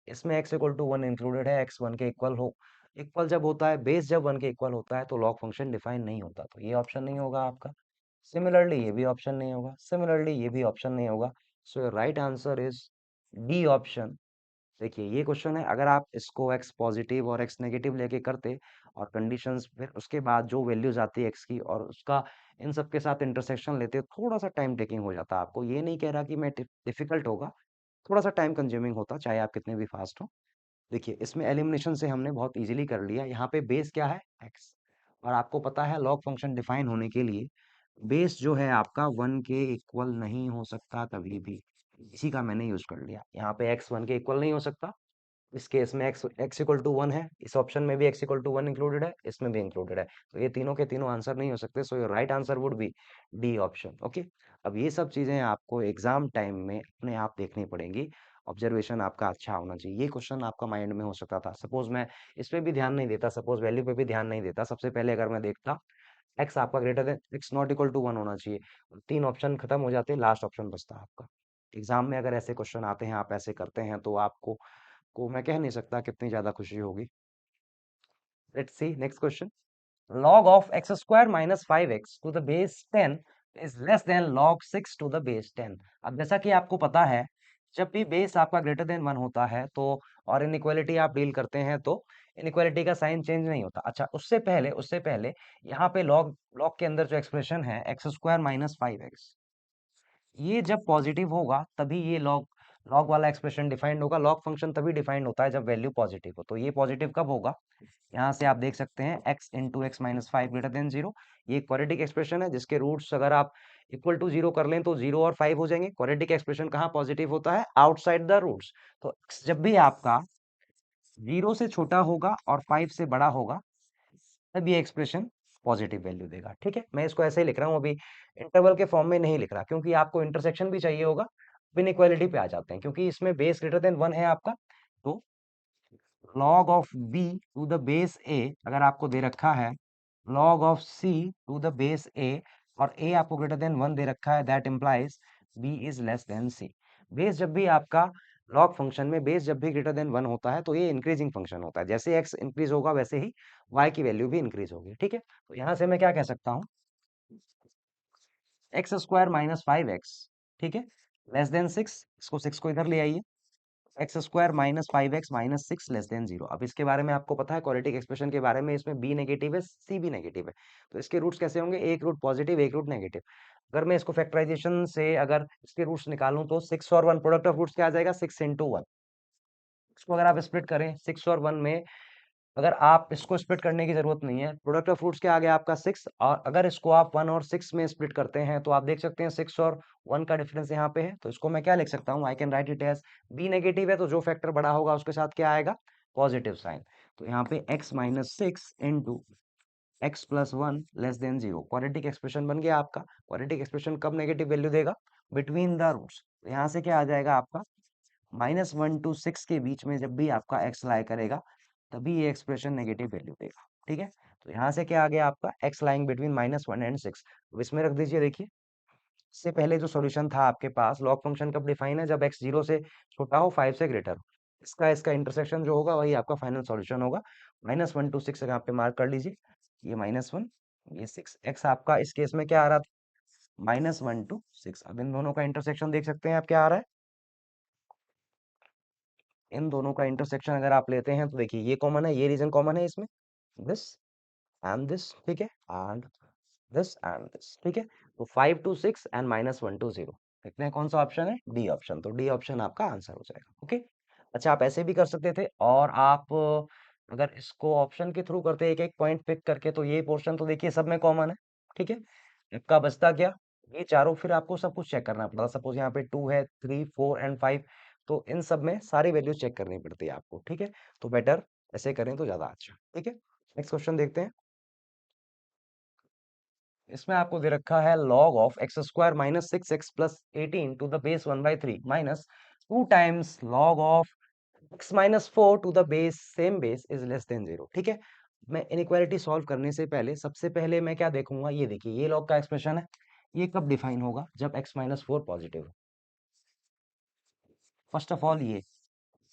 इसमें x इक्वल टू 1 इंक्लूडेड है। x 1 के इक्वल हो, इक्वल जब होता है, बेस जब 1 के इक्वल होता है तो लॉग फंक्शन डिफाइन नहीं होता, तो ये ऑप्शन नहीं होगा आपका। सिमिलरली ये भी ऑप्शन नहीं होगा, सिमिलरली ये भी ऑप्शन नहीं होगा। So right answer is D option. देखिए ये क्वेश्चन है, अगर आप इसको x पॉजिटिव और x नेगेटिव लेके करते और कंडीशंस, फिर उसके बाद जो वैल्यूज आती है x की और उसका इन सब के साथ इंटरसेक्शन लेते, थोड़ा सा टाइम टेकिंग हो जाता। आपको ये नहीं कह रहा कि मैं डिफिकल्ट होगा, थोड़ा सा टाइम कंज्यूमिंग होता चाहे आप कितने भी फास्ट हो। देखिए इसमें एलिमिनेशन से हमने बहुत इजीली कर लिया। यहाँ पे बेस क्या है, x, और आपको पता है लॉग फंक्शन डिफाइन होने के लिए बेस जो है आपका 1 के इक्वल नहीं हो सकता कभी भी। इसी का मैंने यूज कर लिया। यहाँ पे x 1 के इक्वल नहीं हो सकता, इस केस में x इक्वल टू 1 है, इस ऑप्शन में भी x इक्वल टू 1 इंक्लूडेड है, इसमें भी इंक्लूडेड है। तो ये तीनों के तीनों आंसर नहीं हो सकते। So your right answer would be D option. Okay, अब ये सब चीजें आपको एग्जाम टाइम में अपने आप देखनी पड़ेंगी। ऑब्जर्वेशन आपका अच्छा होना चाहिए। ये क्वेश्चन आपका माइंड में हो सकता था, सपोज मैं इस पे भी ध्यान नहीं देता, सपोज वैल्यू पे भी ध्यान नहीं देता, सबसे पहले अगर मैं देखता एक्स आपका greater than x not equal to 1 होना चाहिए, तीन ऑप्शन खत्म हो जाते, लास्ट ऑप्शन बचता आपका। एग्जाम में अगर ऐसे क्वेश्चन आते हैं, आप ऐसे करते हैं, तो आपको मैं कह नहीं सकता कितनी ज्यादा खुशी होगी। Let's see next question. log of x square minus 5x to the base 10 is less than log 6 to the base 10। अब जैसा कि आपको पता है, जब भी बेस आपका ग्रेटर देन 1 होता है तो, और इनइक्वालिटी आप डील करते हैं तो इनइक्वालिटी का साइन चेंज नहीं होता। अच्छा, उससे पहले यहाँ पे लॉग के अंदर जो एक्सप्रेशन है एक्स स्क्वायर माइनस 5x, ये जब पॉजिटिव होगा तभी ये लॉग लॉग वाला एक्सप्रेशन डिफाइंड होगा। लॉग फंक्शन तभी डिफाइंड होता है जब वैल्यू पॉजिटिव हो। तो ये पॉजिटिव कब होगा? यहाँ से आप देख सकते हैं x into x minus five greater than zero. ये क्वाड्रेटिक एक्सप्रेशन है जिसके रूट्स अगर आप इक्वल टू जीरो कर लें तो 0 और 5 हो जाएंगे। क्वाड्रेटिक एक्सप्रेशन कहाँ पॉजिटिव होता है? Outside the roots. तो x जब भी आपका 0 से छोटा होगा और 5 से बड़ा होगा तब ये एक्सप्रेशन पॉजिटिव वैल्यू देगा। ठीक है, मैं इसको ऐसे ही लिख रहा हूँ, अभी इंटरवल के फॉर्म में नहीं लिख रहा, क्योंकि आपको इंटरसेक्शन भी चाहिए होगा। इनइक्वालिटी पे आ जाते हैं, क्योंकि इसमें बेस ग्रेटर देन 1 है आपका। तो log of b to the base a अगर आपको दे रखा है log of c to the base a, और a आपको ग्रेटर देन 1 दे रखा है, that implies b is less than c। Base जब भी आपका log फंक्शन में बेस जब भी ग्रेटर देन 1 होता है तो ये इंक्रीजिंग फंक्शन होता है। जैसे x इंक्रीज होगा वैसे ही y की वैल्यू भी इंक्रीज होगी। ठीक है, तो यहाँ से मैं क्या कह सकता हूँ, एक्स स्क्वायर माइनस 5x, ठीक है, लेस देन 6। इसको 6 को इधर ले आइए, x square minus 5x minus 6 less than 0। अब इसके बारे में आपको पता है क्वाड्रेटिक एक्सप्रेशन के बारे में, इसमें b नेगेटिव है, c भी नेगेटिव है, तो इसके रूट्स कैसे होंगे? एक रूट पॉजिटिव, एक रूट नेगेटिव। अगर मैं इसको फैक्टराइजेशन से अगर इसके रूट्स निकालूं तो 6 और 1 प्रोडक्ट ऑफ रूट्स क्या आ जाएगा? 6 इंटू 1। इसको अगर आप स्प्लिट करें 6 और 1 में, अगर आप इसको स्प्लिट करने की जरूरत नहीं है, प्रोडक्ट ऑफ फ्रूट्स क्या आ गया आपका 6, और अगर इसको आप 1 और 6 में स्प्लिट करते हैं तो आप देख सकते हैं 6 और 1 का डिफरेंस यहाँ पे है। तो इसको मैं क्या लिख सकता हूँ? I can write it as b negative है तो जो फैक्टर बड़ा होगा उसके साथ क्या आएगा? Positive sign. तो यहाँ पे x minus 6 into x plus 1 less than 0 quadratic expression बन गया आपका। क्वाड्रेटिक एक्सप्रेशन कब नेगेटिव वैल्यू देगा? Between the roots. यहाँ से क्या आ जाएगा आपका? -1 टू 6 के बीच में जब भी आपका x लाई करेगा तभी ये एक्सप्रेशन नेगेटिव वैल्यू देगा। ठीक है, तो यहाँ से क्या आ गया आपका? x lying between -1 and 6। अब इसमें रख दीजिए। देखिए, इससे पहले जो सॉल्यूशन था आपके पास, लॉग फंक्शन कब डिफाइन है? जब x 0 से छोटा हो, 5 से ग्रेटर हो। इसका इसका इंटरसेक्शन जो होगा वही आपका फाइनल सॉल्यूशन होगा। -1 टू 6 यहाँ पे मार्क कर लीजिए, ये -1, ये 6। x आपका इस केस में क्या आ रहा था? -1 टू 6। अब इन दोनों का इंटरसेक्शन देख सकते हैं आप क्या आ रहा है? इन दोनों का इंटरसेक्शन अगर आप लेते हैं तो देखिए ये कॉमन है, ये रीजन कॉमन है इसमें, दिस एंड दिस। ठीक है, एंड दिस एंड दिस। ठीक है, तो 5 टू 6 एंड -1 टू 0। देखते हैं कौन सा ऑप्शन है? D option. तो डी ऑप्शन आपका आंसर हो जाएगा। ओके, अच्छा, आप ऐसे भी कर सकते थे, और आप अगर इसको ऑप्शन के थ्रू करते एक एक पॉइंट पिक करके, तो ये पोर्शन तो देखिए सब में कॉमन है। ठीक है, आपका बचता क्या? ये चारों, फिर आपको सब कुछ चेक करना पड़ता। सपोज यहाँ पे 2 है, 3, 4 एंड 5, तो इन सब में सारी वैल्यू चेक करनी पड़ती है आपको। ठीक है, तो बेटर ऐसे करें तो ज्यादा अच्छा। ठीक है, नेक्स्ट क्वेश्चन देखते हैं। इसमें आपको दे रखा है log of x square minus 6x plus 18 to the base 1/3 minus 2 times log of x minus 4 to the base same base is less than 0। ठीक है, मैं इनइक्वालिटी सॉल्व करने से पहले सबसे पहले मैं क्या देखूंगा? ये देखिए, ये log का एक्सप्रेशन है, ये कब डिफाइन होगा? जब x माइनस 4 पॉजिटिव हो। फर्स्ट ऑफ ऑल ये,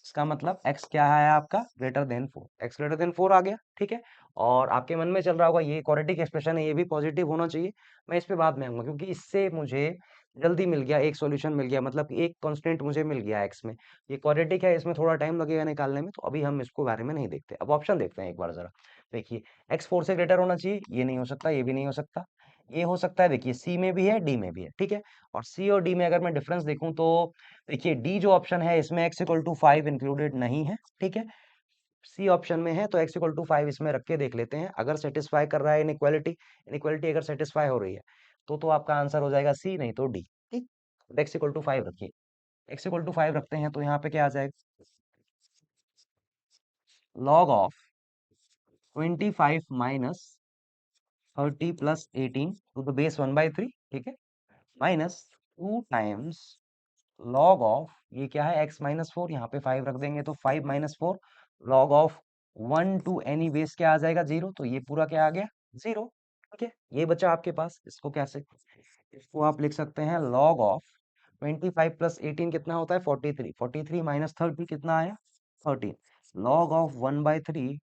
इसका मतलब x क्या है आपका? Greater then 4। x greater than 4 आ गया। ठीक है, और आपके मन में चल रहा होगा ये क्वाड्रेटिक एक्सप्रेशन है, ये भी पॉजिटिव होना चाहिए। मैं इस पे बाद में आऊंगा, क्योंकि इससे मुझे जल्दी मिल गया, एक सॉल्यूशन मिल गया, मतलब कि एक कांस्टेंट मुझे मिल गया x में। ये क्वाड्रेटिक है, इसमें थोड़ा टाइम लगेगा निकालने में, तो अभी हम इसको बारे में नहीं देखते। अब ऑप्शन देखते हैं एक बार जरा। देखिए, x 4 से ग्रेटर होना चाहिए, ये नहीं हो सकता, ये भी नहीं हो सकता। ये हो सकता है, देखिए सी में भी है, डी में भी है। ठीक है, और सी और डी में अगर मैं डिफरेंस देखूं तो देखिए डी जो ऑप्शन है इसमें x इक्वल टू 5 इंक्लूडेड नहीं है। ठीक है, सी ऑप्शन में है, तो x इक्वल टू 5 इसमें रख के देख लेते हैं, अगर सेटिस्फाई कर रहा है इनइक्वालिटी, इनइक्वालिटी अगर सेटिस्फाई हो रही है तो आपका आंसर हो जाएगा सी, नहीं तो डी। ठीक, x इक्वल टू 5 रखिए। x इक्वल टू 5 रखते हैं तो यहाँ पे क्या आ जाएगा? log of 25 minus 30 plus 18 to the base 1/3। ठीक है, माइनस 2 टाइम्स लॉग ऑफ, ये क्या है, x माइनस 4, यहाँ पे 5 रख देंगे तो 5 - 4 log of 1 to any base क्या आ जाएगा 0, तो ये पूरा क्या आ गया 0। ठीक है, ये बचा आपके पास। इसको कैसे, इसको आप लिख सकते हैं लॉग ऑफ 25 प्लस 18 कितना होता है 43, 43 माइनस 30 कितना आया 13, log of 1/3,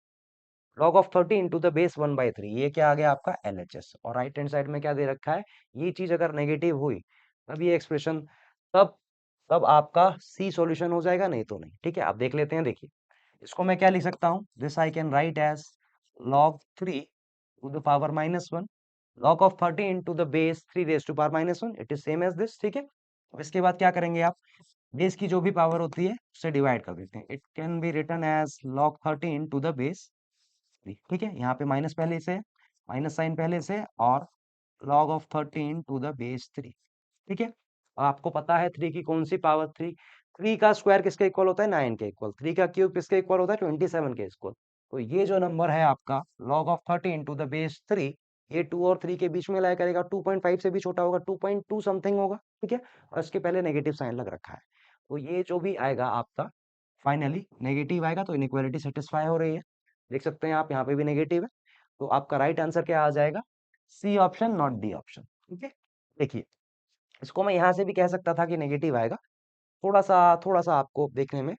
log of 30 into the base 1/3, ये क्या आ गया आपका LHS। और राइट हैंड साइड में क्या दे रखा है, ये चीज अगर नेगेटिव हुई तब ये एक्सप्रेशन, तब तब आपका सी सॉल्यूशन हो जाएगा, नहीं तो नहीं। ठीक है, आप देख लेते हैं। देखिए इसको मैं क्या लिख सकता हूँ, this I can write as log 3 to the power -1, log of 30 into the base 3 raise to power -1, it is same as this. ठीक है, अब इसके बाद क्या करेंगे आप, बेस की जो भी पावर होती है उससे डिवाइड कर देते हैं। It can be written as log 30 into the base 3। ठीक है, यहाँ पे माइनस पहले से, माइनस साइन पहले से, और log of 13 to the base 3। ठीक है, और आपको पता है 3 की कौन सी पावर, 3, 3 का स्क्वायर किसके इक्वल होता है 9 के इक्वल, 3 का क्यूब किसके इक्वल होता है 27 के इक्वल। तो ये जो नंबर है आपका log of 13 to the base 3, ये 2 और 3 के बीच में लाया करेगा, 2.5 से भी छोटा होगा, 2.2 समथिंग होगा। ठीक है, और इसके पहले नेगेटिव साइन लग रखा है, तो ये जो भी आएगा आपका फाइनली नेगेटिव आएगा, तो इनइक्वालिटी सेटिस्फाई हो रही है। देख सकते हैं आप, यहाँ पे भी नेगेटिव है, तो आपका राइट आंसर क्या आ जाएगा, C option, not D option. ठीक है, देखिए इसको मैं यहाँ से भी कह सकता था कि नेगेटिव आएगा, थोड़ा सा आपको देखने में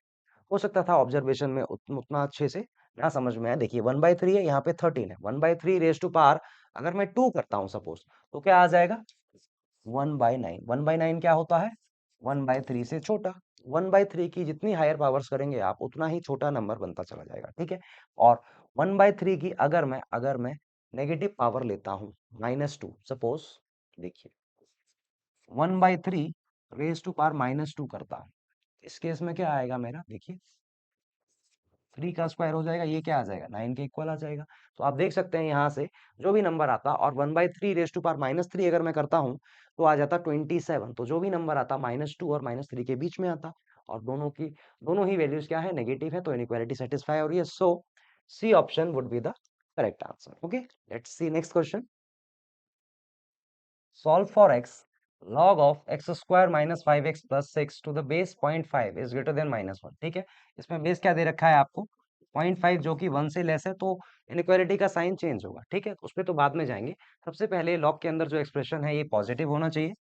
हो सकता था, ऑब्जर्वेशन में उतना अच्छे से ना समझ में आया। देखिए 1/3 है, यहाँ पे 13 है, 1/3 रेज टू पावर अगर मैं 2 करता हूँ सपोज, तो क्या आ जाएगा 1/9। 1/9 क्या होता है 1/3 से छोटा। 1/3 की जितनी हायर पावर्स करेंगे आप, उतना ही छोटा नंबर बनता चला जाएगा। ठीक है, और 1/3 की अगर मैं नेगेटिव पावर लेता हूँ -2 सपोज, देखिए 1/3 रेज टू पावर -2 करता हूँ, इस केस में क्या आएगा मेरा, देखिए 3 का स्क्वायर हो जाएगा, ये क्या आ जाएगा 9 के इक्वल आ जाएगा। तो आप देख सकते हैं यहाँ से जो भी नंबर आता, और 1/3 रेज टू पावर -3 अगर मैं करता हूँ तो आ जाता 27। तो जो भी नंबर आता -2 और -3 के बीच में आता, और दोनों ही वैल्यूज क्या है नेगेटिव है, तो इनइक्वालिटी सेटिस्फाई हो रही है। So C option would be the correct answer. Okay, let's see next question. Solve for x, log of x square minus 5x plus 6 to the base 0.5 is greater than -1। ठीक है, इसमें base क्या दे रखा है आपको 0.5, जो कि 1 से लेस है, तो इनइक्वालिटी का साइन चेंज होगा। ठीक है, उस पर तो बाद में जाएंगे। सबसे पहले लॉग के अंदर जो एक्सप्रेशन है ये पॉजिटिव होना चाहिए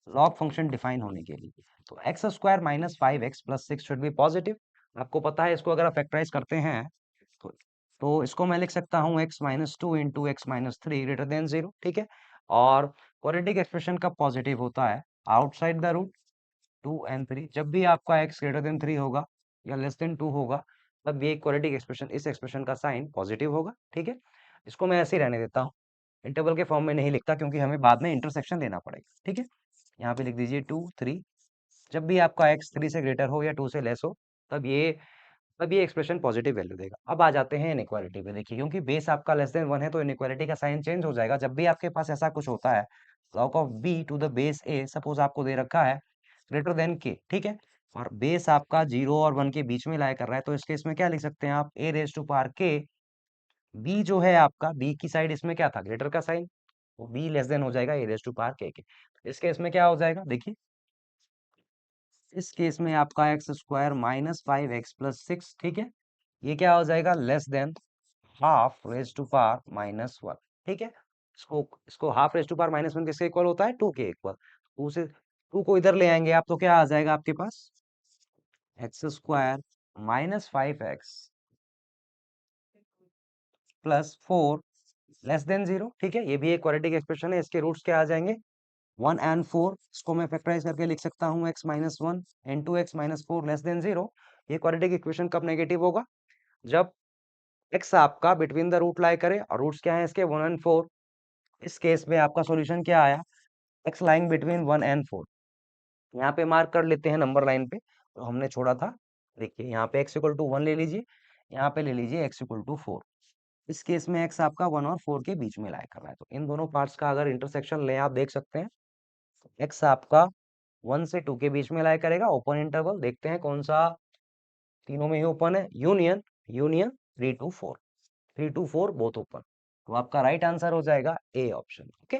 लॉग फंक्शन डिफाइन होने के लिए। तो x square minus 5x plus 6 should be positive. आपको पता है इसको अगर आप फैक्टराइज करते हैं तो इसको मैं लिख सकता हूँ x-2 into x-3 greater than 0। ठीक है, और क्वाड्रेटिक एक्सप्रेशन कब पॉजिटिव होता है, आउटसाइड द रूट 2 and 3। जब भी आपका x ग्रेटर देन 3 होगा या लेस देन 2 होगा, तब ये क्वाड्रेटिक एक्सप्रेशन, इस एक्सप्रेशन का साइन पॉजिटिव होगा। ठीक है, इसको मैं ऐसे ही रहने देता हूँ, इंटरवल के फॉर्म में नहीं लिखता, क्योंकि हमें बाद में इंटरसेक्शन लेना पड़ेगा। ठीक है, यहाँ पे लिख दीजिए 2 3, जब भी आपका x 3 से ग्रेटर हो या 2 से लेस हो, तब ये एक्सप्रेशन पॉजिटिव वैल्यू देगा। अब आ जाते हैं इनइक्वालिटी पे। देखिए क्योंकि बेस आपका लेस देन 1 है, तो इनइक्वालिटी का साइन चेंज हो जाएगा। जब भी आपके पास ऐसा कुछ होता है, log of b to the base a, suppose आपको दे रखा है ग्रेटर देन k। ठीक है, और बेस आपका 0 और 1 के बीच में लाया कर रहा है, तो इस केस में क्या लिख सकते हैं आप, a raise to power k। b जो है आपका, b की साइड इसमें क्या था ग्रेटर का साइन, वो b लेस देन हो जाएगा a raise to power k के। इस केस में क्या हो जाएगा, देखिए इस केस में आपका x square minus 5x plus 6। ठीक है, ये क्या हो जाएगा less than half raise to power -1। ठीक है, इसको हाफ रेज टू पावर -1 किसके इक्वल होता है 2 के इक्वल। 2 से 2 को इधर ले आएंगे आप, तो क्या आ जाएगा आपके पास X square -5x plus 4 less than 0। ठीक है, ये भी एक क्वाड्रेटिक एक्सप्रेशन है, इसके रूट्स क्या आ जाएंगे 1 and 4। इसको मैं फैक्टराइज करके लिख सकता हूँ x-1 into x-4 less than 0। ये क्वाड्रेटिक इक्वेशन कब नेगेटिव होगा, जब x आपका बिटवीन द रूट लाई करे, और रूट्स क्या है इसके 1 and 4। इस केस में आपका सॉल्यूशन क्या आया, x लाइन बिटवीन 1 and 4। यहाँ पे मार्क कर लेते हैं नंबर लाइन पे, तो हमने छोड़ा था। देखिए यहाँ पे x इक्वल टू 1 ले लीजिए, यहाँ पे ले लीजिए x इक्वल टू 4। इस केस में x आपका 1 और 4 के बीच में लाई कर रहा है, तो इन दोनों पार्ट्स का अगर इंटरसेक्शन ले आप देख सकते हैं, x आपका 1 से 2 के बीच में लाई करेगा, ओपन इंटरवल। देखते हैं कौन सा तीनों में ही ओपन है, union, union 3 to 4, 3 to 4 both open. तो आपका राइट आंसर हो जाएगा A option. Okay,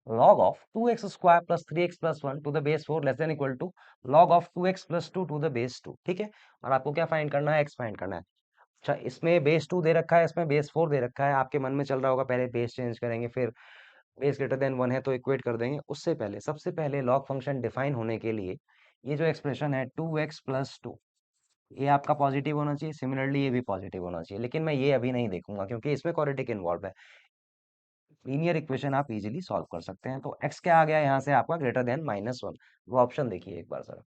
log of 2x square plus 3x plus 1 to the base 4 less than equal to log of 2x plus 2 to the base 2। ठीक है, और आपको क्या find करना है, x फाइंड करना है। अच्छा, इसमें बेस 2 दे रखा है, इसमें बेस 4 दे रखा है। आपके मन में चल रहा होगा पहले बेस चेंज करेंगे, फिर बेस ग्रेटर देन 1 है तो इक्वेट कर देंगे। उससे पहले, सबसे पहले लॉग फंक्शन डिफाइन होने के लिए ये जो एक्सप्रेशन है 2x प्लस 2, ये आपका पॉजिटिव होना चाहिए, सिमिलरली ये भी पॉजिटिव होना चाहिए। लेकिन मैं ये अभी नहीं देखूंगा क्योंकि इसमें क्वाड्रेटिक इन्वॉल्व है। लीनियर इक्वेशन आप इजीली सॉल्व कर सकते हैं। तो x क्या आ गया यहाँ से आपका, ग्रेटर देन -1। वो ऑप्शन देखिए एक बार सर,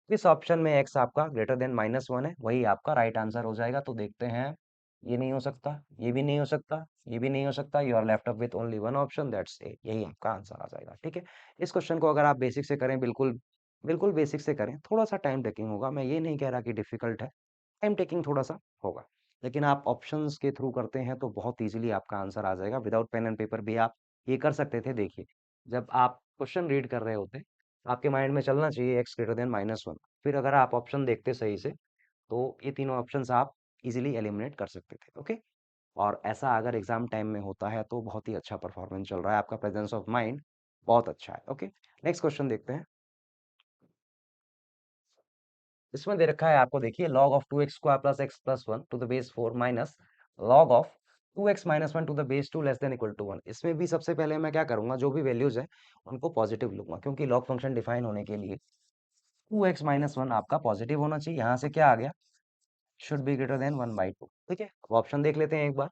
इस ऑप्शन में x आपका ग्रेटर देन -1 है, वही आपका राइट आंसर हो जाएगा। तो देखते हैं, ये नहीं हो सकता, ये भी नहीं हो सकता, ये भी नहीं हो सकता। You are left up with only one option, that's A, यही आपका आंसर आ जाएगा। ठीक है, इस क्वेश्चन को अगर आप बेसिक से करें, बिल्कुल बिल्कुल बेसिक से करें, थोड़ा सा टाइम टेकिंग होगा, मैं ये नहीं कह रहा कि डिफिकल्ट है, टाइम टेकिंग थोड़ा सा होगा। लेकिन आप ऑप्शंस के थ्रू करते हैं तो बहुत इजीली आपका आंसर आ जाएगा। विदाउट पेन एंड पेपर भी आप ये कर सकते थे। देखिए, जब आप क्वेश्चन रीड कर रहे होते, आपके माइंड में चलना चाहिए x ग्रेटर देन -1। फिर अगर आप ऑप्शन देखते सही से, तो ये तीनों ऑप्शंस आप इजीली एलिमिनेट कर सकते थे। ओके, और ऐसा अगर एग्जाम टाइम में होता है तो बहुत ही अच्छा परफॉर्मेंस चल रहा है, आपका प्रेजेंस ऑफ माइंड बहुत अच्छा है। ओके, नेक्स्ट क्वेश्चन देखते हैं। इसमें दे रखा है आपको, देखिए, log of 2x square plus x plus 1 to the base 4 minus log of 2x minus 1 to the base 2 less than equal to 1। इसमें भी सबसे पहले मैं क्या करूंगा, जो भी वैल्यूज है उनको पॉजिटिव लूंगा, क्योंकि लॉग फंक्शन डिफाइन होने के लिए 2x माइनस 1 आपका पॉजिटिव होना चाहिए। यहाँ से क्या आ गया, शुड बी ग्रेटर देन 1/2। ठीक है, अब ऑप्शन देख लेते हैं एक बार।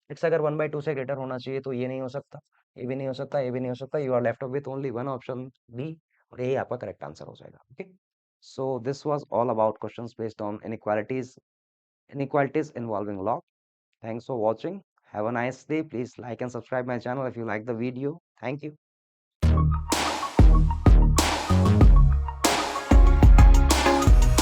इट्स अगर 1/2 से ग्रेटर होना चाहिए तो ये नहीं हो सकता, ये भी नहीं हो सकता, ये भी नहीं हो सकता। You are left with only one option, B, और यही आपका करेक्ट आंसर हो जाएगा। Okay, so this was all about questions based on inequalities involving log. Thanks for watching. Have a nice day. Please like and subscribe my channel if you like the video. Thank you.